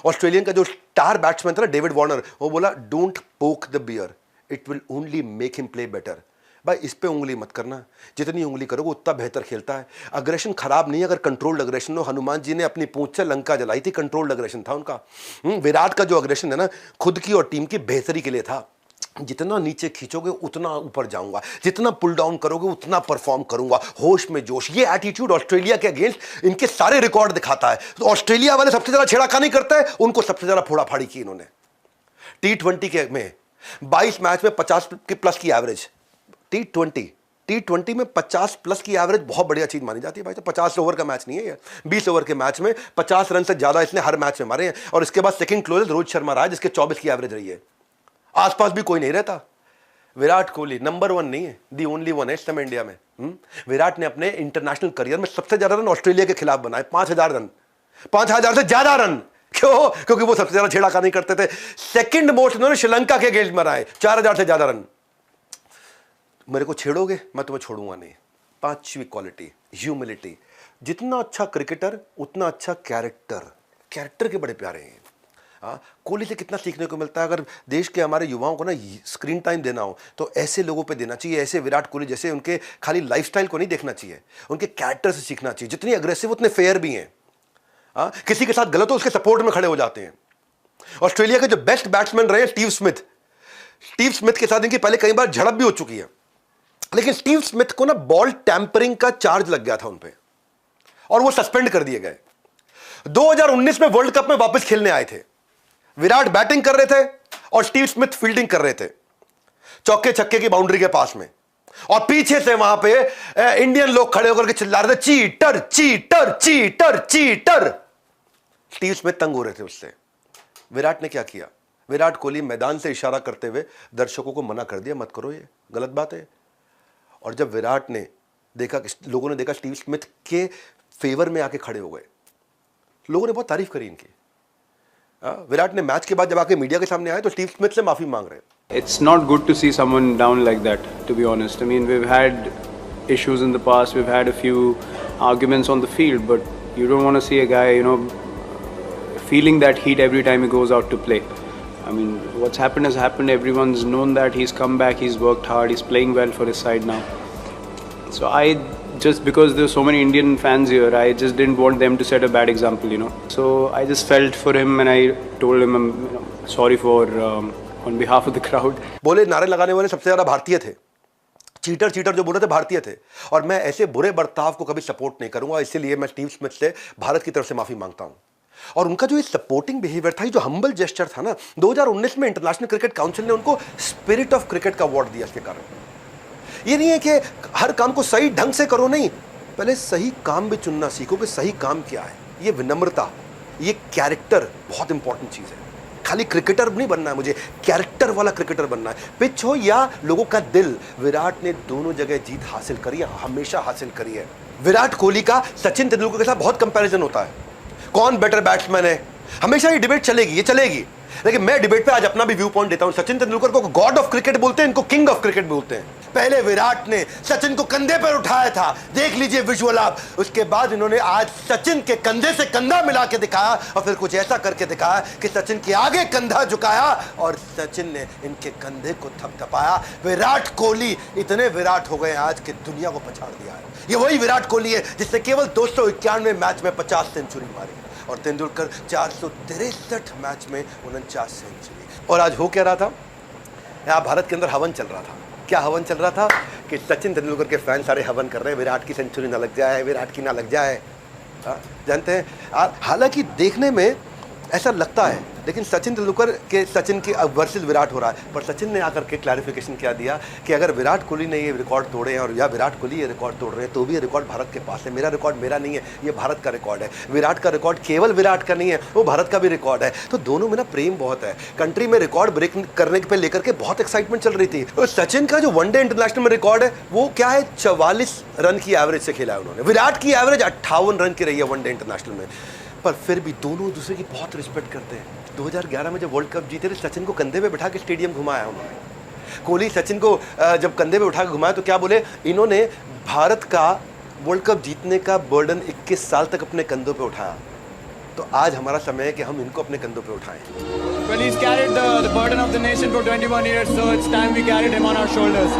ऑस्ट्रेलियन का जो स्टार बैट्समैन था ना, डेविड वार्नर, वो बोला don't poke the bear, it will only make him play better. भाई इस पे उंगली मत करना, जितनी उंगली करोगे उतना बेहतर खेलता है। अग्रेशन खराब नहीं है अगर कंट्रोल्ड अग्रेशन हो। हनुमान जी ने अपनी पूंछ से लंका जलाई थी, कंट्रोल्ड अग्रेशन था उनका। विराट का जो अग्रेशन है ना, खुद की और टीम की बेहतरी के लिए था। जितना नीचे खींचोगे उतना ऊपर जाऊंगा, जितना पुल डाउन करोगे उतना परफॉर्म करूंगा। होश में जोश, ये एटीट्यूड ऑस्ट्रेलिया के अगेंस्ट इनके सारे रिकॉर्ड दिखाता है। तो ऑस्ट्रेलिया वाले सबसे ज्यादा छेड़खानी करते हैं, उनको सबसे ज्यादा फोड़ाफाड़ी की इन्होंने। T20 के में 22 मैच में 50 के प्लस की एवरेज। T20 में 50 प्लस की एवरेज बहुत बढ़िया चीज मानी जाती है भाई। तो 50 ओवर का मैच नहीं है ये, 20 ओवर के मैच में 50 रन से ज्यादा इसने हर मैच में मारे हैं। और इसके बाद सेकंड क्लोजेस्ट रोहित शर्मा रहा है, जिसके 24 की एवरेज रही है। आसपास भी कोई नहीं रहता। विराट कोहली नंबर 1 नहीं है, दी ओनली वन है इस समय इंडिया में। विराट ने अपने इंटरनेशनल करियर में सबसे ज्यादा रन ऑस्ट्रेलिया के खिलाफ बनाए, 5000 रन, 5000 से ज्यादा रन। क्यों? क्योंकि वो सबसे ज्यादा छेड़खानी करते थे। सेकंड मोस्ट उन्होंने श्रीलंका के अगेंस्ट बनाए, 4000 से ज्यादा रन। मेरे को छेड़ोगे मैं तुम्हें छोड़ूंगा नहीं। 5वीं क्वालिटी, ह्यूमिलिटी। जितना अच्छा क्रिकेटर उतना अच्छा कैरेक्टर। कैरेक्टर के बड़े प्यारे हैं। कोहली से कितना सीखने को मिलता है। अगर देश के हमारे युवाओं को ना स्क्रीन टाइम देना हो तो ऐसे लोगों पे देना चाहिए, ऐसे विराट कोहली जैसे। उनके खाली लाइफस्टाइल को नहीं देखना चाहिए, उनके कैरेक्टर से सीखना चाहिए। जितनी अग्रेसिव उतने फेयर भी हैं। किसी के साथ गलत हो उसके सपोर्ट में खड़े हो जाते हैं। ऑस्ट्रेलिया के जो बेस्ट बैट्समैन रहे स्टीव स्मिथ के साथ इनकी पहले कई बार झड़प भी हो चुकी है, लेकिन स्टीव स्मिथ को ना बॉल टैंपरिंग का चार्ज लग गया था उन पे और वो सस्पेंड कर दिए गए। 2019 में वर्ल्ड कप में वापस खेलने आए थे। विराट बैटिंग कर रहे थे और स्टीव स्मिथ फील्डिंग कर रहे थे चौके छक्के की बाउंड्री के पास में, और पीछे से वहां पे इंडियन लोग खड़े होकर के चिल्ला रहे थे cheater cheater cheater cheater. Steve Smith तंग हो रहे थे उससे। विराट ने क्या किया? विराट कोहली मैदान से इशारा करते हुए दर्शकों को मना कर दिया, मत करो, ये गलत बात है। और जब विराट ने देखा, लोगों ने देखा स्टीव स्मिथ के फेवर में आके खड़े हो गए, लोगों ने बहुत तारीफ करी इनकी। विराट ने मैच के बाद जब आके मीडिया के सामने आए तो स्टीव स्मिथ से माफी मांग रहे हैं। It's not good to see someone down like that, to be honest. I mean, we've had issues in the past, we've had a few arguments on the field, but you don't want to see a guy, you know, feeling that heat every time he goes out to play. I mean, what's happened has happened. Everyone's known that. He's come back, he's worked hard, he's playing well for his side now. So I just, because there's so many Indian fans here, I just didn't want them to set a bad example, you know. So I just felt for him and I told him I'm sorry for on behalf of the crowd. बोले नारे लगाने वाले सबसे ज्यादा भारतीय थे, cheater cheater जो बोल रहे थे भारतीय थे, और मैं ऐसे बुरे बर्ताव को कभी सपोर्ट नहीं करूंगा, इसलिए मैं स्टीव स्मिथ से भारत की तरफ से माफी मांगता हूं। और उनका जो ये सपोर्टिंग बिहेवियर था, जो हम्बल जेस्चर था ना, 2019 में इंटरनेशनल क्रिकेट काउंसिल ने उनको स्पिरिट ऑफ क्रिकेट का अवार्ड दिया। इसके कारण ये नहीं है कि हर काम को सही ढंग से करो, नहीं, पहले सही काम भी चुनना सीखो कि सही काम क्या है। ये विनम्रता, ये कैरेक्टर बहुत इंपॉर्टेंट चीज है। खाली क्रिकेटर नहीं बनना है मुझे, कैरेक्टर वाला क्रिकेटर बनना है। पिच हो या लोगों का दिल, विराट ने दोनों जगह जीत हासिल करी है, हमेशा हासिल करी है। विराट कोहली का सचिन तेंदुलकर के साथ बहुत कंपैरिजन होता है, कौन बेटर बैट्समैन है, हमेशा ये डिबेट चलेगी, ये चलेगी। लेकिन मैं डिबेट पे आज अपना भी व्यू पॉइंट देता हूं। सचिन तेंदुलकर को गॉड ऑफ क्रिकेट बोलते हैं, इनको किंग ऑफ क्रिकेट बोलते हैं। पहले विराट ने सचिन को कंधे पर उठाया था, देख लीजिए विजुअल आप। उसके बाद इन्होंने आज सचिन के कंधे से कंधा मिला के दिखाया और फिर कुछ ऐसा करके दिखाया कि सचिन के आगे कंधा झुकाया और सचिन ने इनके कंधे को थपथपाया। विराट कोहली इतने विराट हो गए आज कि दुनिया को पछाड़ दिया है। ये वही विराट कोहली है जिसने केवल 291 मैच में 50 सेंचुरी मारी, और तेंदुलकर 463 मैच में 49 सेंचुरी। और आज हो क्या रहा था? यहाँ भारत के अंदर हवन चल रहा था। क्या हवन चल रहा था? कि सचिन तेंदुलकर के फैन सारे हवन कर रहे हैं, विराट की सेंचुरी ना लग जाए, विराट की ना लग जाए। जानते हैं, हालांकि देखने में ऐसा लगता है, लेकिन सचिन तेंदुलकर के सचिन के वर्सेस विराट हो रहा है। पर सचिन ने आकर के क्लैरिफिकेशन क्या दिया कि अगर विराट कोहली ने ये रिकॉर्ड तोड़े हैं और या विराट कोहली ये रिकॉर्ड तोड़ रहे हैं तो भी ये रिकॉर्ड भारत के पास है। मेरा रिकॉर्ड मेरा नहीं है, ये भारत का रिकॉर्ड है। विराट का रिकॉर्ड केवल विराट का नहीं है, वो भारत का भी रिकॉर्ड है। तो दोनों में ना प्रेम बहुत है। कंट्री में रिकॉर्ड ब्रेक करने पे लेकर के बहुत एक्साइटमेंट चल रही थी। तो सचिन का जो वनडे इंटरनेशनल में रिकॉर्ड है वो क्या है? 44 रन की एवरेज से खेला है उन्होंने। विराट की एवरेज 58 रन की रही है वनडे इंटरनेशनल में। पर फिर भी दोनों दूसरे की बहुत रिस्पेक्ट करते हैं। 2011 में जब वर्ल्ड कप जीते थे, सचिन को कंधे पे बिठा के स्टेडियम घुमाया उन्होंने। कोहली सचिन को जब कंधे पे उठा के घुमाया तो क्या बोले? इन्होंने भारत का वर्ल्ड कप जीतने का बर्डन 21 साल तक अपने कंधों पे उठाया। तो आज हमारा समय है कि हम इनको अपने कंधों पे उठाएं। Well, he's carried the burden of the nation for 21 years, so it's time we carried him on our shoulders.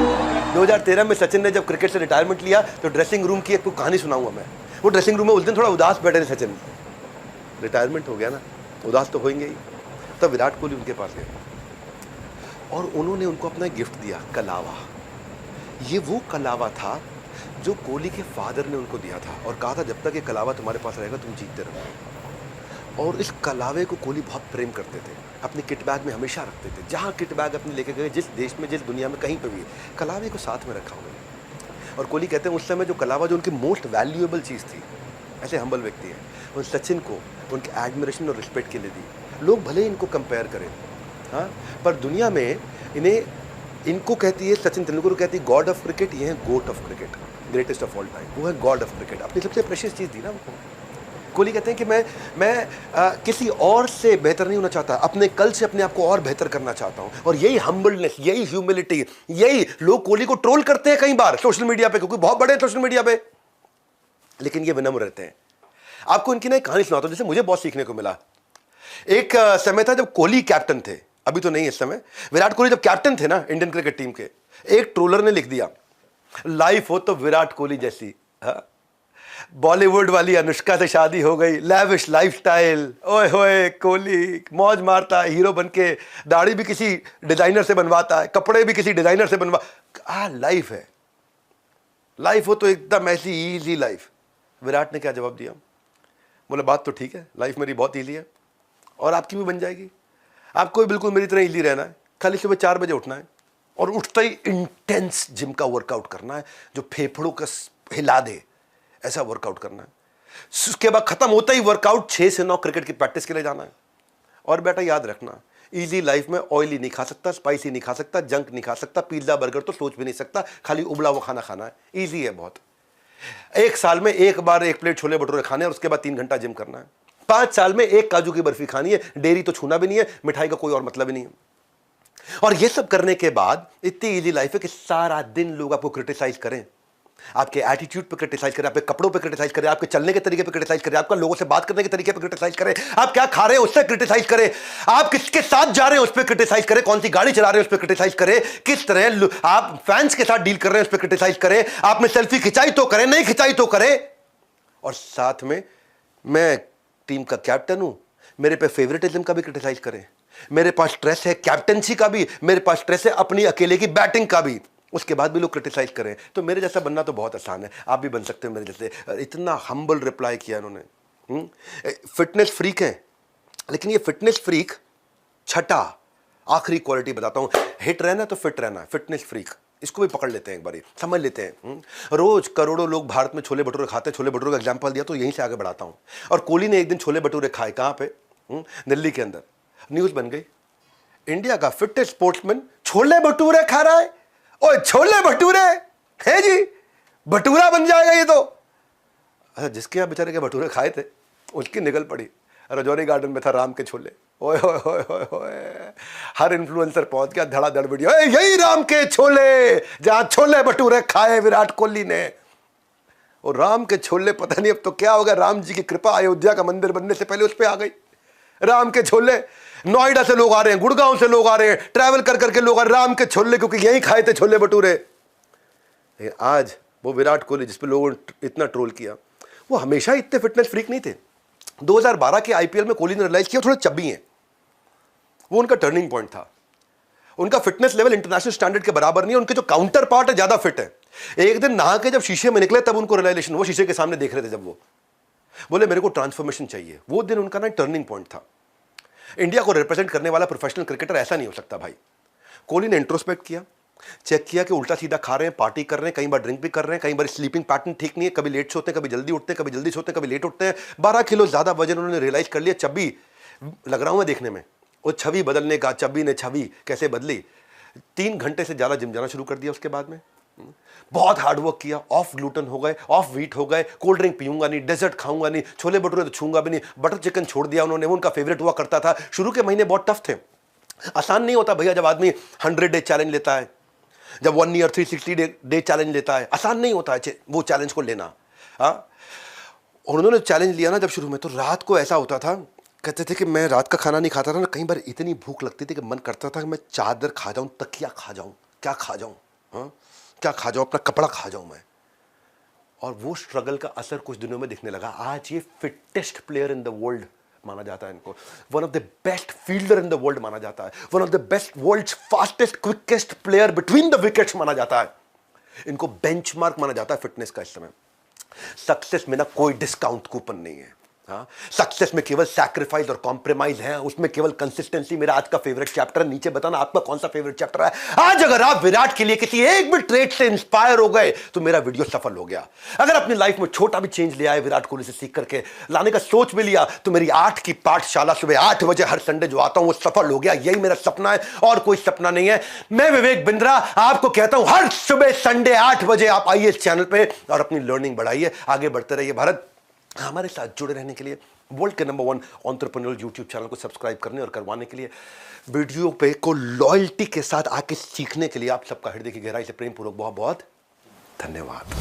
2013 में सचिन ने जब क्रिकेट से रिटायरमेंट लिया तो ड्रेसिंग रूम की एक कहानी सुनाऊंगा मैं। वो ड्रेसिंग रूम में उस दिन थोड़ा उदास बैठे थे सचिन। रिटायरमेंट हो गया ना, उदास तो होंगे ही। तब विराट कोहली उनके पास गए और उन्होंने उनको अपना गिफ्ट दिया, कलावा। ये वो कलावा था जो कोहली के फादर ने उनको दिया था और कहा था जब तक ये कलावा तुम्हारे पास रहेगा तुम जीतते रहोगे। और इस कलावे को कोहली बहुत प्रेम करते थे, अपने किट बैग में हमेशा रखते थे। जहाँ किट बैग अपने लेके गए, जिस देश में, जिस दुनिया में, कहीं पर भी कलावे को साथ में रखा उन्होंने। और कोहली कहते हैं उस समय जो कलावा जो उनकी मोस्ट वैल्यूएबल चीज़ थी, ऐसे हम्बल व्यक्ति हैं, और सचिन को उनके एडमिरेशन और रिस्पेक्ट के लिए दी। लोग भले इनको कंपेयर करें, हाँ, पर दुनिया में इनको कहती है, सचिन तेंदुलकर कहती है गॉड ऑफ क्रिकेट, ये है GOAT of cricket, greatest of all time. वो है गॉड ऑफ क्रिकेट। अपनी सबसे प्रेशियस चीज़ दी ना उनको। कोहली कहते हैं कि मैं किसी और से बेहतर नहीं होना चाहता, अपने कल से अपने आप को और बेहतर करना चाहता हूँ। और यही हम्बलनेस, यही ह्यूमिलिटी, यही लोग कोहली को ट्रोल करते हैं कई बार सोशल मीडिया पे, क्योंकि बहुत बड़े सोशल मीडिया पे, लेकिन ये विनम्र रहते हैं। आपको इनकी ना एक कहानी सुनाता हूं जिससे मुझे बहुत सीखने को मिला। एक समय था जब कोहली कैप्टन थे, अभी तो नहीं इस समय। विराट कोहली जब कैप्टन थे ना इंडियन क्रिकेट टीम के, एक ट्रोलर ने लिख दिया, लाइफ हो तो विराट कोहली जैसी। बॉलीवुड वाली अनुष्का से शादी हो गई, लैविश लाइफस्टाइल, ओए होए कोहली मौज मारता है, हीरो बनके, दाढ़ी भी किसी डिजाइनर से बनवाता है, कपड़े भी किसी डिजाइनर से लाइफ है। लाइफ हो तो एकदम ऐसी इजी लाइफ। विराट ने क्या जवाब दिया? बोले बात तो ठीक है, लाइफ मेरी बहुत इजी है और आपकी भी बन जाएगी, आपको भी बिल्कुल मेरी तरह इजी रहना है, खाली सुबह 4 बजे उठना है और उठते ही इंटेंस जिम का वर्कआउट करना है जो फेफड़ों का हिला दे, ऐसा वर्कआउट करना है। उसके बाद खत्म होता ही वर्कआउट 6 से 9 क्रिकेट की प्रैक्टिस के लिए जाना है। और बेटा याद रखना, इजी लाइफ में ऑयली नहीं खा सकता, स्पाइसी नहीं खा सकता, जंक नहीं खा सकता, पिज्जा बर्गर तो सोच भी नहीं सकता, खाली उबला हुआ खाना खाना है। इजी है बहुत। 1 साल में 1 बार 1 प्लेट छोले भटूरे खाने और उसके बाद 3 घंटा जिम करना है। 5 साल में 1 काजू की बर्फी खानी है, डेयरी तो छूना भी नहीं है, मिठाई का कोई और मतलब ही नहीं है। और ये सब करने के बाद इतनी इजी लाइफ है कि सारा दिन लोग आपको क्रिटिसाइज करें, आपके एटीट्यूड पे क्रिटिसाइज करें, आपके कपड़ों पे क्रिटिसाइज करें, आपके चलने के तरीके पे क्रिटिसाइज करें, आपका लोगों से बात करने के तरीके पे क्रिटिसाइज करें, आप क्या खा रहे हैं उस पर क्रिटिसाइज करें, आप किसके साथ जा रहे हैं उस पर क्रिटिसाइज करें, कौन सी गाड़ी चला रहे हैं उस पर क्रिटिसाइज करें, किस तरह आप फैंस के साथ डील कर रहे हैं उस पर क्रिटिसाइज करें, आपने सेल्फी खिंचाई तो करें, नहीं खिंचाई तो करें। और साथ में मैं टीम का कैप्टन हूं, मेरे पे फेवरेटिज्म का भी क्रिटिसाइज करें, मेरे पास स्ट्रेस है कैप्टनसी का भी, मेरे पास स्ट्रेस है अपनी अकेले की बैटिंग का भी, उसके बाद भी लोग क्रिटिसाइज करें। तो मेरे जैसा बनना तो बहुत आसान है, आप भी बन सकते हो मेरे जैसे। इतना हम्बल रिप्लाई किया इन्होंने। फिटनेस फ्रीक है, लेकिन ये फिटनेस फ्रीक छठा आखिरी क्वालिटी बताता हूं, हिट रहना तो फिट रहना, फिटनेस फ्रीक, इसको भी पकड़ लेते हैं, एक बार समझ लेते हैं। रोज करोड़ों लोग भारत में छोले भटूरे खाते हैं, छोले भटूरे का एग्जाम्पल दिया तो यहीं से आगे बढ़ाता हूं। और कोहली ने एक दिन छोले भटूरे खाए, कहां पे? दिल्ली के अंदर। न्यूज बन गई, इंडिया का फिटेस्ट स्पोर्ट्समैन छोले भटूरे खा रहा है। ओए छोले भटूरे है जी, भटूरा बन जाएगा ये तो। अच्छा, जिसके यहाँ बेचारे के भटूरे खाए थे उसकी निकल पड़ी, रजौरी गार्डन में था राम के छोले। ओए होए होए होए होए, हर इन्फ्लुएंसर पहुंच गया, धड़ाधड़ वीडियो, यही राम के छोले जहां छोले भटूरे खाए विराट कोहली ने। और राम के छोले पता नहीं अब तो क्या होगा, राम जी की कृपा अयोध्या का मंदिर बनने से पहले उस पर आ गई। राम के छोले, नोएडा से लोग आ रहे हैं, गुड़गांव से लोग आ रहे हैं, ट्रैवल कर करके लोग आ रहे हैं राम के छोले, क्योंकि यहीं खाए थे छोले भटूरे। आज वो विराट कोहली जिस पे लोगों ने इतना ट्रोल किया, वो हमेशा इतने फिटनेस फ्रीक नहीं थे। 2012 के आईपीएल में कोहली ने रियलाइज किया थोड़े चब्बी हैं, वो उनका टर्निंग पॉइंट था। उनका फिटनेस लेवल इंटरनेशनल स्टैंडर्ड के बराबर नहीं है, उनके जो काउंटर पार्ट है ज्यादा फिट है। एक दिन नहा के जब शीशे में निकले तब उनको रियलाइजेशन, वो शीशे के सामने देख रहे थे, जब वो बोले मेरे को ट्रांसफॉर्मेशन चाहिए, वो दिन उनका ना टर्निंग पॉइंट था। इंडिया को रिप्रेजेंट करने वाला प्रोफेशनल क्रिकेटर ऐसा नहीं हो सकता भाई। कोहली ने इंट्रोस्पेक्ट किया, चेक किया कि उल्टा सीधा खा रहे हैं, पार्टी कर रहे हैं, कई बार ड्रिंक भी कर रहे हैं, कई बार स्लीपिंग पैटर्न ठीक नहीं है, कभी लेट सोते हैं, कभी जल्दी उठते हैं, कभी जल्दी सोते हैं, कभी लेट उठते हैं। 12 किलो ज्यादा वजन उन्होंने रियलाइज कर लिया। चब्बी लग रहा हूं मैं देखने में, वो छवि बदलने का, चब्बी ने छवि कैसे बदली। 3 घंटे से ज्यादा जिम जाना शुरू कर दिया उसके बाद में, बहुत हार्डवर्क किया, ऑफ ग्लूटन हो गए, ऑफ व्हीट हो गए, कोल्ड ड्रिंक पीऊंगा नहीं, डेजर्ट खाऊंगा नहीं, छोले भटूरे तो छूंगा भी नहीं, बटर चिकन छोड़ दिया उन्होंने, वो उनका फेवरेट हुआ करता था। शुरू के महीने बहुत टफ थे, आसान नहीं होता भैया, जब आदमी 100 डे चैलेंज लेता है, जब 1 ईयर 360 डे चैलेंज लेता है, आसान नहीं होता है वो चैलेंज को लेना। हाँ, उन्होंने चैलेंज लिया ना जब शुरू में, तो रात को ऐसा होता था, कहते थे कि मैं रात का खाना नहीं खाता था ना, कई बार इतनी भूख लगती थी कि मन करता था कि मैं चादर खा जाऊं, तकिया खा जाऊं, क्या खा जाऊं, हाँ क्या खा जाऊं, अपना कपड़ा खा जाऊं मैं। और वो स्ट्रगल का असर कुछ दिनों में दिखने लगा। आज ये fittest player in the world माना जाता है इनको, one of the best fielder in the world माना जाता है, one of the best world's fastest quickest player between the wickets माना जाता है। इनको बेंचमार्क माना जाता है फिटनेस का इस समय। सक्सेस में ना कोई डिस्काउंट कूपन नहीं है। हाँ, सक्सेस में केवल सैक्रिफाइस और कॉम्प्रोमाइज है, उसमें केवल कंसिस्टेंसी। मेरा आज का फेवरेट चैप्टर, नीचे बताना आपका कौन सा फेवरेट चैप्टर है। आज अगर आप विराट के लिए किसी एक भी ट्रेट से इंस्पायर हो गए तो मेरा वीडियो सफल हो गया। अगर अपनी लाइफ में छोटा भी चेंज ले आए, विराट कोहली से सीख करके लाने का सोच भी लिया, तो मेरी 8 की पाठशाला सुबह 8 बजे हर संडे जो आता हूं वो सफल हो गया। यही मेरा सपना है और कोई सपना नहीं है। मैं विवेक बिंद्रा आपको कहता हूं, हर सुबह संडे 8 बजे आप आइए इस चैनल पे और अपनी लर्निंग बढ़ाइए, आगे बढ़ते रहिए। भारत, हमारे साथ जुड़े रहने के लिए वर्ल्ड के नंबर 1 एंटरप्रेन्योर यूट्यूब चैनल को सब्सक्राइब करने और करवाने के लिए, वीडियो पे को लॉयल्टी के साथ आके सीखने के लिए आप सबका हृदय की गहराई से प्रेम पूर्वक बहुत बहुत धन्यवाद।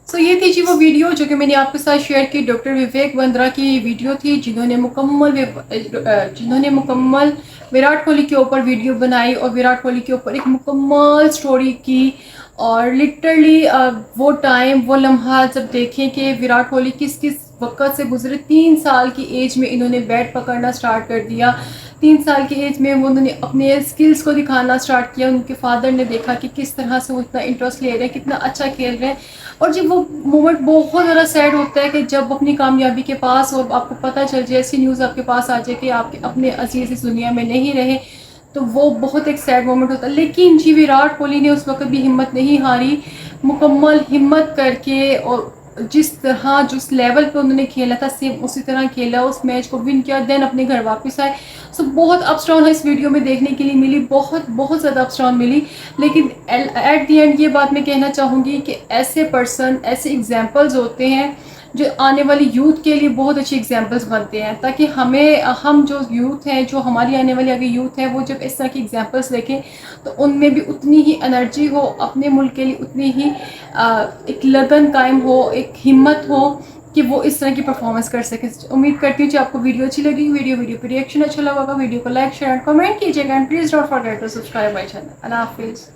तो ये थी जी वो वीडियो जो कि मैंने आपके साथ शेयर की। डॉक्टर विवेक बिंद्रा की वीडियो थी, जिन्होंने मुकम्मल विराट कोहली के ऊपर वीडियो बनाई और विराट कोहली के ऊपर एक मुकम्मल स्टोरी की। और लिटरली वो टाइम, वो लम्हा जब देखें कि विराट कोहली किस किस वक्त से गुजरे। 3 साल की एज में इन्होंने बैट पकड़ना स्टार्ट कर दिया। 3 साल की एज में उन्होंने अपने स्किल्स को दिखाना स्टार्ट किया। उनके फादर ने देखा कि किस तरह से वो इतना इंटरेस्ट ले रहे हैं, कितना अच्छा खेल रहे हैं। और जब वो मोमेंट बहुत ज़्यादा सैड होता है कि जब अपनी कामयाबी के पास और आपको पता चल जाए, ऐसी न्यूज़ आपके पास आ जाए कि आपके अपने अजीज़ इस दुनिया में नहीं रहे, तो वो बहुत एक सैड मोमेंट होता है। लेकिन जी विराट कोहली ने उस वक्त भी हिम्मत नहीं हारी, मुकम्मल हिम्मत करके, और जिस तरह जिस लेवल पे उन्होंने खेला था सेम उसी तरह खेला, उस मैच को विन किया, देन अपने घर वापस आए। सो बहुत अप्स डाउन है इस वीडियो में देखने के लिए मिली, बहुत बहुत ज़्यादा अप्स डाउन मिली। लेकिन एट दी एंड ये बात मैं कहना चाहूँगी कि ऐसे पर्सन, ऐसे एग्जाम्पल्स होते हैं जो आने वाली यूथ के लिए बहुत अच्छी एग्जाम्पल्स बनते हैं, ताकि हम जो यूथ हैं, जो हमारी आने वाली आगे यूथ है, वो जब इस तरह की एग्जाम्पल्स देखें तो उनमें भी उतनी ही एनर्जी हो, अपने मुल्क के लिए उतनी ही एक लगन कायम हो, एक हिम्मत हो कि वो इस तरह की परफॉर्मेंस कर सके। उम्मीद करती हूँ कि आपको वीडियो अच्छी लगी। वीडियो पे रिएक्शन अच्छा लगा होगा, वीडियो को लाइक शेयर एंड कमेंट कीजिएगा, and please don't forget to subscribe my channel. अल्लाह हाफिज़।